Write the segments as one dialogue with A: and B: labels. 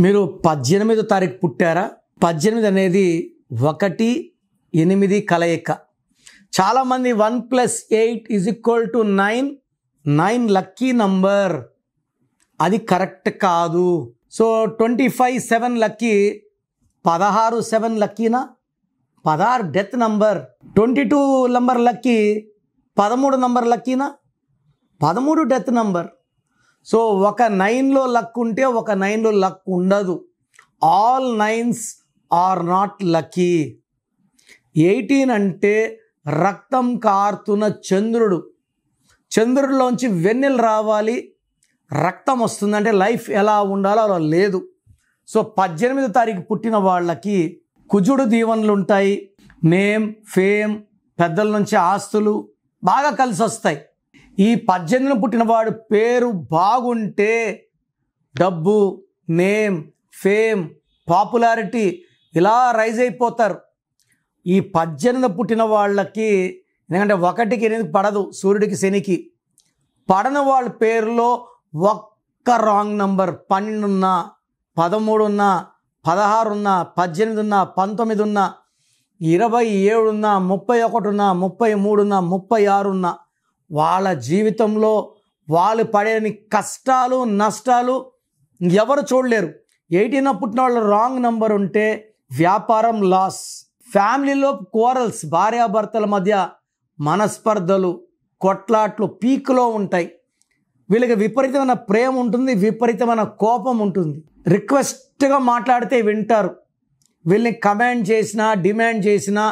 A: మీరు 18వ తారీఖు పుట్టారా? 18 అనేది 1, 8 కలయిక. చాలామంది 1 + 8 = 9, 9 లక్కీ నంబర్. అది కరెక్ట్ కాదు. సో 25 7 లక్కీ, 16 7 లక్కీనా? 16 death number. 22 number lucky, 13 number లక్కీనా? 13 డెత్ నంబర్. సో ఒక 9లో లక్ ఉంటే ఒక 9లో లక్ ఉండదు. All 9s are not lucky. 18 అంటే రక్తం కారుతున్న చంద్రుడు. చంద్రుడిలోంచి వెన్నెలు రావాలి, రక్తం వస్తుందంటే లైఫ్ ఎలా ఉండాలో అలా లేదు. సో 18వ తారీఖు పుట్టిన వాళ్ళకి కుజుడు దీవెనలు ఉంటాయి. నేమ్, ఫేమ్, పెద్దల నుంచి ఆస్తులు బాగా కలిసి వస్తాయి. ఈ 18న పుట్టినవాడు పేరు బాగుంటే డబ్బు, నేమ్, ఫేమ్, పాపులారిటీ ఇలా రైజ్ అయిపోతారు. ఈ 18న పుట్టిన వాళ్ళకి ఎందుకంటే 1కి 8 పడదు, సూర్యుడికి శనికి పడని వాళ్ళ పేరులో ఒక్క రాంగ్ నంబర్ 12 ఉన్నా, 13 ఉన్నా, 16 ఉన్నా, 18 ఉన్నా, 19 ఉన్నా, 27 ఉన్నా, 31 ఉన్నా, 33 ఉన్నా, 36 ఉన్నా, వాళ్ళ జీవితంలో వాళ్ళు పడేని కష్టాలు నష్టాలు ఎవరు చూడలేరు. 18న పుట్టిన వాళ్ళు రాంగ్ నంబర్ ఉంటే వ్యాపారం లాస్. ఫ్యామిలీలో కోరల్స్, భార్యాభర్తల మధ్య మనస్పర్ధలు, కొట్లాట్లు పీక్లో ఉంటాయి. వీళ్ళకి విపరీతమైన ప్రేమ ఉంటుంది, విపరీతమైన కోపం ఉంటుంది. రిక్వెస్ట్గా మాట్లాడితే వింటారు. వీళ్ళని కమాండ్ చేసినా డిమాండ్ చేసినా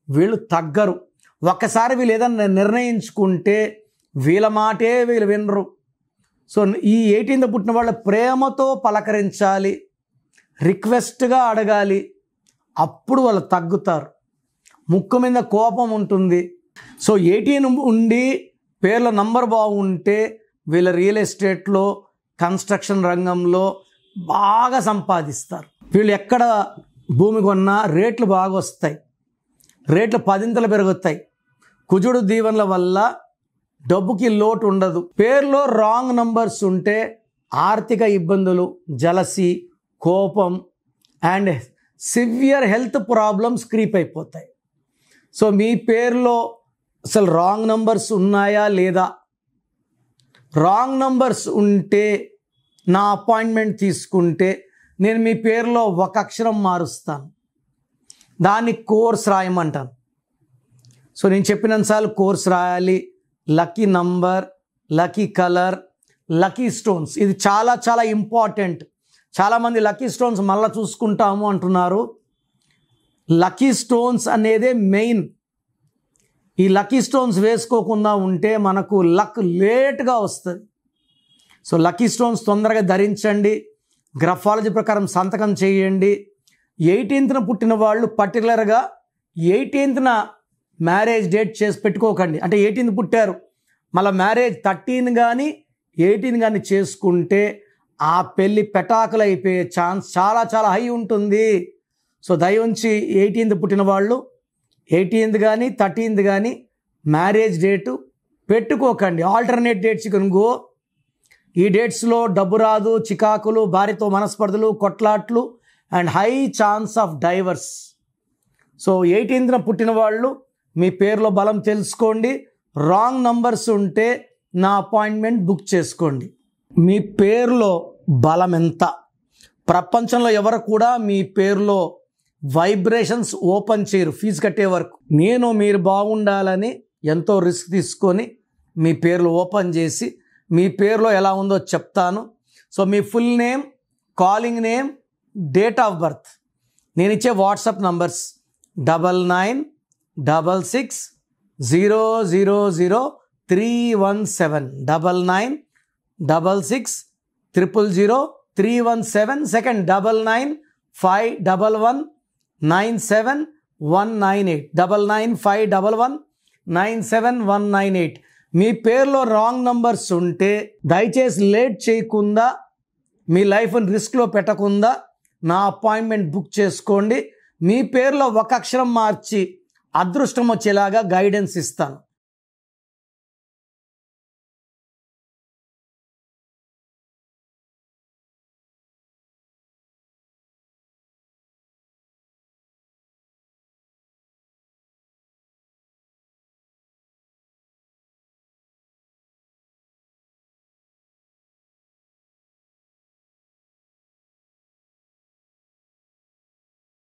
A: వీళ్ళు తగ్గరు. ఒక్కసారి వీళ్ళు ఏదైనా నిర్ణయించుకుంటే వీళ్ళ మాటే వీళ్ళు వినరు. సో ఈ 18న పుట్టిన వాళ్ళ ప్రేమతో పలకరించాలి, రిక్వెస్ట్గా అడగాలి, అప్పుడు వాళ్ళు తగ్గుతారు. ముక్కు మీద కోపం ఉంటుంది. సో 18 ఉండి పేర్ల నంబర్ బాగుంటే వీళ్ళ రియల్ ఎస్టేట్లో, కన్స్ట్రక్షన్ రంగంలో బాగా సంపాదిస్తారు. వీళ్ళు ఎక్కడ భూమి కొన్నా రేట్లు బాగా వస్తాయి, రేట్లు 10 పెరుగుతాయి. కుజుడు దీవెనల వల్ల డబ్బుకి లోటు ఉండదు. పేర్లో రాంగ్ నంబర్స్ ఉంటే ఆర్థిక ఇబ్బందులు, జలసి, కోపం and severe health problems creep అయిపోతాయి. సో మీ పేరులో అసలు రాంగ్ నంబర్స్ ఉన్నాయా లేదా? రాంగ్ నంబర్స్ ఉంటే నా అపాయింట్మెంట్ తీసుకుంటే నేను మీ పేరులో ఒక అక్షరం మారుస్తాను, దాన్ని కోర్స్ రాయమంటాను. సో నేను చెప్పినంతసార్లు కోర్స్ రాయాలి. Lucky number, lucky colour, lucky stones, ఇది చాలా చాలా ఇంపార్టెంట్. చాలామంది లక్కీ స్టోన్స్ మళ్ళీ చూసుకుంటాము అంటున్నారు. లక్కీ స్టోన్స్ అనేదే మెయిన్. ఈ లక్కీ స్టోన్స్ వేసుకోకుండా ఉంటే మనకు లక్ లేట్గా వస్తుంది. సో లక్కీ స్టోన్స్ తొందరగా ధరించండి, గ్రఫాలజీ ప్రకారం సంతకం చేయండి. 18న పుట్టిన వాళ్ళు పర్టికులర్గా 18న మ్యారేజ్ డేట్ చేసి పెట్టుకోకండి. అంటే 18న పుట్టారు, మళ్ళీ మ్యారేజ్ 13 కానీ 18 కానీ చేసుకుంటే ఆ పెళ్ళి పెటాకులు అయిపోయే ఛాన్స్ చాలా చాలా హై ఉంటుంది. సో దయవుంచి 18న పుట్టిన వాళ్ళు 18th కానీ 13th కానీ మ్యారేజ్ డేటు పెట్టుకోకండి. Alternate dates go. ఈ డేట్స్లో డబ్బు రాదు, చికాకులు, భార్యతో మనస్పర్ధలు, కొట్లాట్లు and high chance of divorce. So 18న పుట్టిన వాళ్ళు మీ పేరులో బలం తెలుసుకోండి. రాంగ్ నంబర్స్ ఉంటే నా అపాయింట్మెంట్ బుక్ చేసుకోండి. మీ పేరులో బలం ఎంత? ప్రపంచంలో ఎవరు కూడా మీ పేరులో వైబ్రేషన్స్ ఓపెన్ చేయరు ఫీజు కట్టే వరకు. నేను మీరు బాగుండాలని ఎంతో రిస్క్ తీసుకొని మీ పేర్లు ఓపెన్ చేసి మీ పేరులో ఎలా ఉందో చెప్తాను. So me full name, calling name, date of birth, నేను ఇచ్చే వాట్సాప్ నంబర్స్ 9966000317 9966000317. సెకండ్ 9951197198 9951197198. మీ పేరులో రాంగ్ నంబర్స్ ఉంటే దయచేసి లేట్ చేయకుండా, మీ లైఫ్ని రిస్క్లో పెట్టకుండా నా అపాయింట్మెంట్ బుక్ చేసుకోండి. మీ పేరులో ఒక అక్షరం మార్చి అదృష్టం వచ్చేలాగా గైడెన్స్ ఇస్తాను.